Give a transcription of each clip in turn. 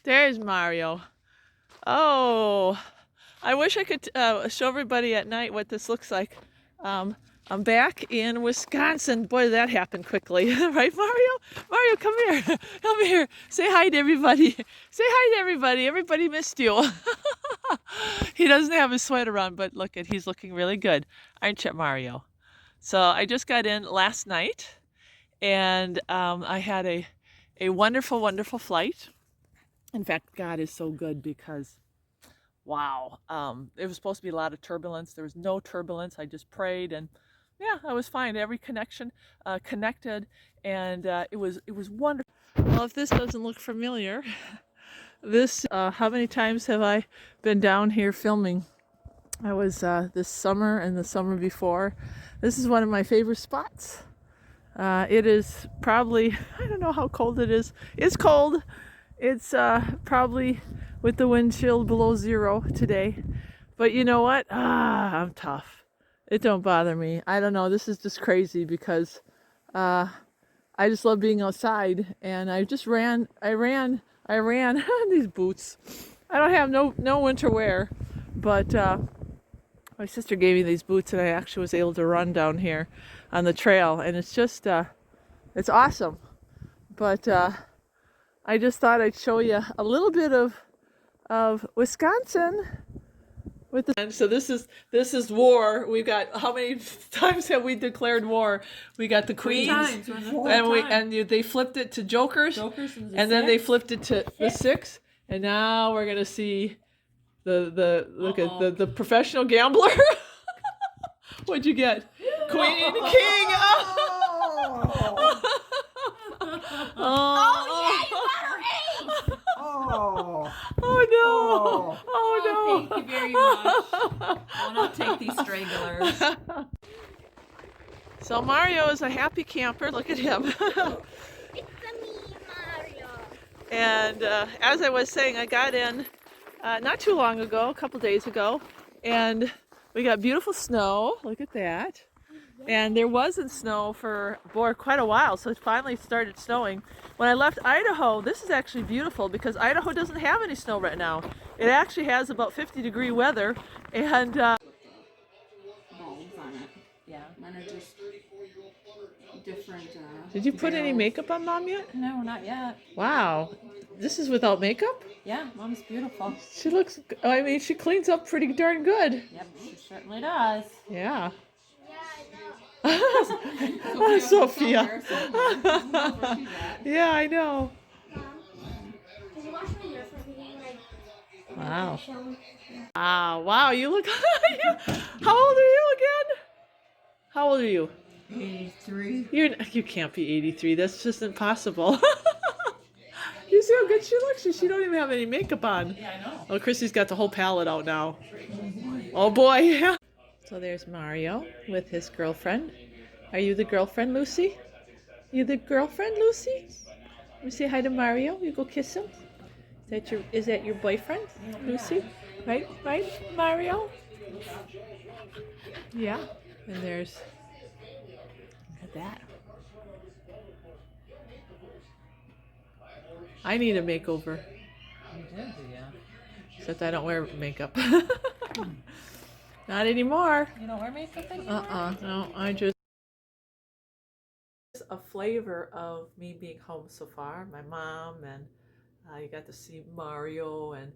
There's Mario. Oh, I wish I could show everybody at night what this looks like. Um, I'm back in Wisconsin. Boy, that happened quickly, right, Mario? Mario, come here. Come here. Say hi to everybody. Say hi to everybody. Everybody missed you. He doesn't have his sweater on, but look at he's looking really good. Aren't you, Mario? So I just got in last night, and I had a wonderful, wonderful flight. In fact, God is so good because wow, it was supposed to be a lot of turbulence. There was no turbulence. I just prayed, and yeah, I was fine. Every connection connected, and it was wonderful. Well, if this doesn't look familiar, this how many times have I been down here filming? I was this summer and the summer before. This is one of my favorite spots. It is probably, I don't know how cold it is. It's cold. It's probably with the wind chill below zero today. But you know what? I'm tough. It don't bother me. I don't know. This is just crazy because I just love being outside, and I ran these boots. I don't have no winter wear, but my sister gave me these boots, and I actually was able to run down here on the trail, and it's just it's awesome. But I just thought I'd show you a little bit of Wisconsin with the. And so this is war. We've got how many times have we declared war? We got the Queens, they flipped it to Jokers, and then they flipped it to the Six, and now we're gonna see the look at the professional gambler. What'd you get? Queen and King. Oh no! Oh no! Thank you very much. I'll not take these stragglers. So Mario is a happy camper. Look at him. It's me, Mario. And as I was saying, I got in not too long ago, a couple days ago, and we got beautiful snow. Look at that. And there wasn't snow for quite a while, so it finally started snowing. When I left Idaho, this is actually beautiful because Idaho doesn't have any snow right now. It actually has about 50-degree weather, and Bulbs on it. Yeah, mine are just different. did you put any makeup on Mom yet? No, not yet. Wow, this is without makeup? Yeah, Mom's beautiful. She looks, I mean, she cleans up pretty darn good. Yep, she certainly does. Yeah. Yeah, I know. Sophia. Yeah, I know. Mom, can you wash my hair for me? Like, Wow. show me. Wow, you look. How old are you again? How old are you? 83. You can't be 83. That's just impossible. You see how good she looks? She don't even have any makeup on. Yeah, I know. Oh, Chrissy's got the whole palette out now. Oh boy, yeah. So there's Mario with his girlfriend. Are you the girlfriend, Lucy? You the girlfriend, Lucy? Let me say hi to Mario. You go kiss him. Is that your boyfriend, Lucy? Right, Mario? Yeah. And there's, look at that. I need a makeover. You do, yeah. Except I don't wear makeup. Not anymore. You don't wear makeup anymore? No, I just a flavor of me being home so far. My mom, and you got to see Mario, and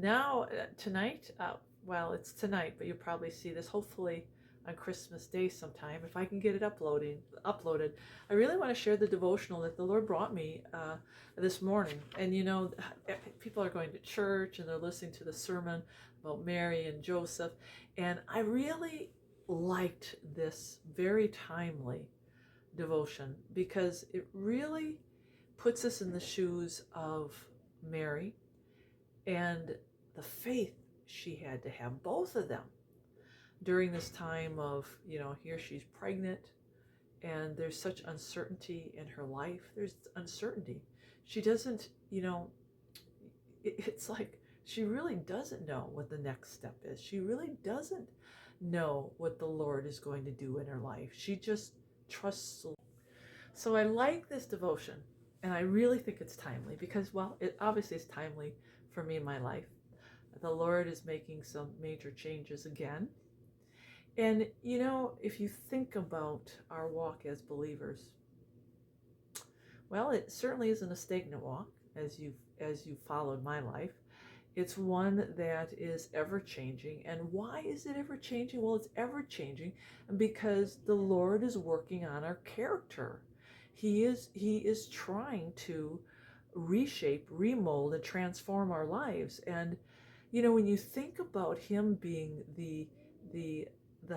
now tonight, well, it's tonight, but you'll probably see this hopefully on Christmas Day sometime if I can get it uploaded. I really want to share the devotional that the Lord brought me this morning. And you know, people are going to church and they're listening to the sermon about Mary and Joseph, and I really liked this very timely devotion because it really puts us in the shoes of Mary and the faith she had to have, both of them, during this time of, you know, here she's pregnant and there's such uncertainty in her life. There's uncertainty. She doesn't, you know, it's like she really doesn't know what the next step is. She really doesn't know what the Lord is going to do in her life. She just trusts. So I like this devotion And I really think it's timely because, well, it obviously is timely for me in my life. The Lord is making some major changes again. And, you know, if you think about our walk as believers, well, it certainly isn't a stagnant walk as you've followed my life. It's one that is ever changing. And why is it ever changing? Well, it's ever changing because the Lord is working on our character. He is trying to reshape, remold, and transform our lives. And you know, when you think about him being the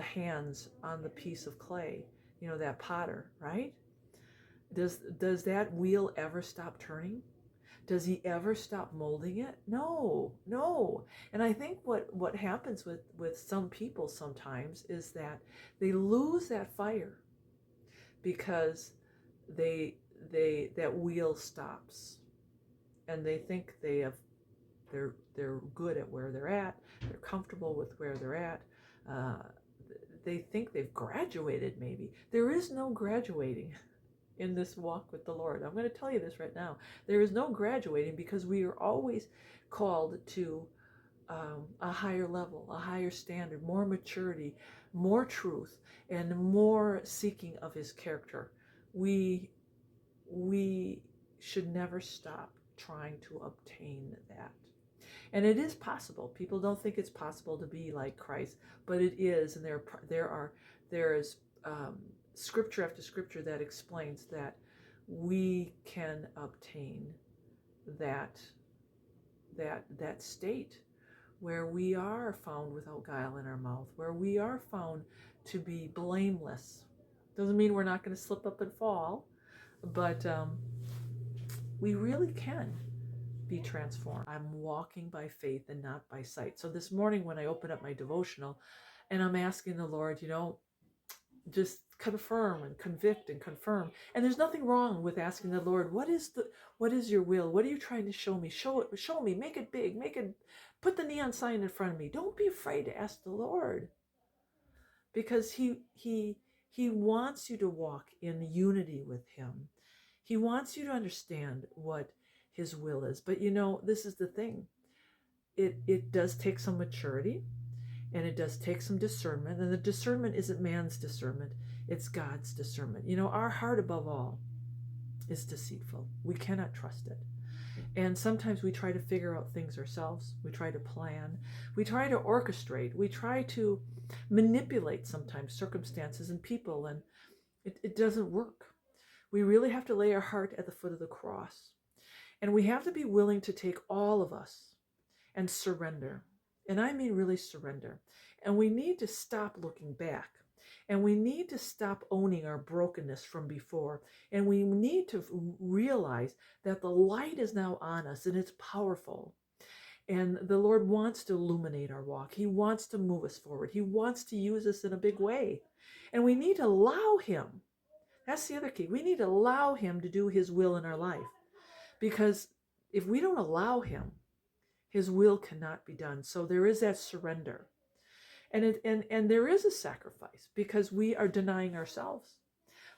hands on the piece of clay, you know, that potter, right? Does that wheel ever stop turning? Does he ever stop molding it? No, no. And I think what happens with some people sometimes is that they lose that fire because that wheel stops, and they think they're good at where they're at. They're comfortable with where they're at. They think they've graduated. Maybe there is no graduating in this walk with the Lord. I'm going to tell you this right now. There is no graduating because we are always called to a higher level, a higher standard, more maturity, more truth, and more seeking of his character. We should never stop trying to obtain that. And it is possible. People don't think it's possible to be like Christ, but it is. And there is scripture after scripture that explains that we can obtain that state where we are found without guile in our mouth, where we are found to be blameless. Doesn't mean we're not going to slip up and fall, but we really can be transformed. I'm walking by faith and not by sight. So this morning when I open up my devotional and I'm asking the Lord, you know, just confirm and convict and confirm. And there's nothing wrong with asking the Lord, what is your will? What are you trying to show me? Show me, make it big, put the neon sign in front of me. Don't be afraid to ask the Lord, because he wants you to walk in unity with him. He wants you to understand what his will is. But you know, this is the thing. It does take some maturity, and it does take some discernment. And the discernment isn't man's discernment, it's God's discernment. You know, our heart above all is deceitful. We cannot trust it. And sometimes we try to figure out things ourselves. We try to plan. We try to orchestrate. We try to manipulate sometimes circumstances and people, and it doesn't work. We really have to lay our heart at the foot of the cross. And we have to be willing to take all of us and surrender. And I mean really surrender. And we need to stop looking back. And we need to stop owning our brokenness from before. And we need to realize that the light is now on us and it's powerful. And the Lord wants to illuminate our walk. He wants to move us forward. He wants to use us in a big way. And we need to allow him. That's the other key. We need to allow him to do his will in our life. Because if we don't allow him, his will cannot be done. So there is that surrender. And there is a sacrifice because we are denying ourselves.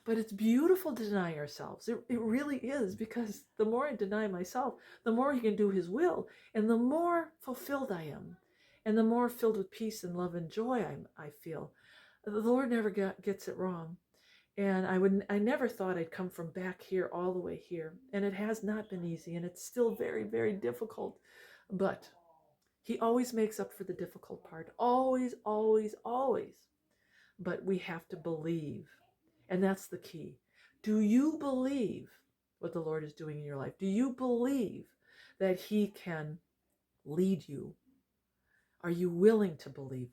But it's beautiful to deny ourselves. It really is, because the more I deny myself, the more he can do his will, and the more fulfilled I am, and the more filled with peace and love and joy I feel. The Lord never gets it wrong. And I never thought I'd come from back here all the way here. And it has not been easy, and it's still very, very difficult. But he always makes up for the difficult part. Always, always, always. But we have to believe. And that's the key. Do you believe what the Lord is doing in your life? Do you believe that he can lead you? Are you willing to believe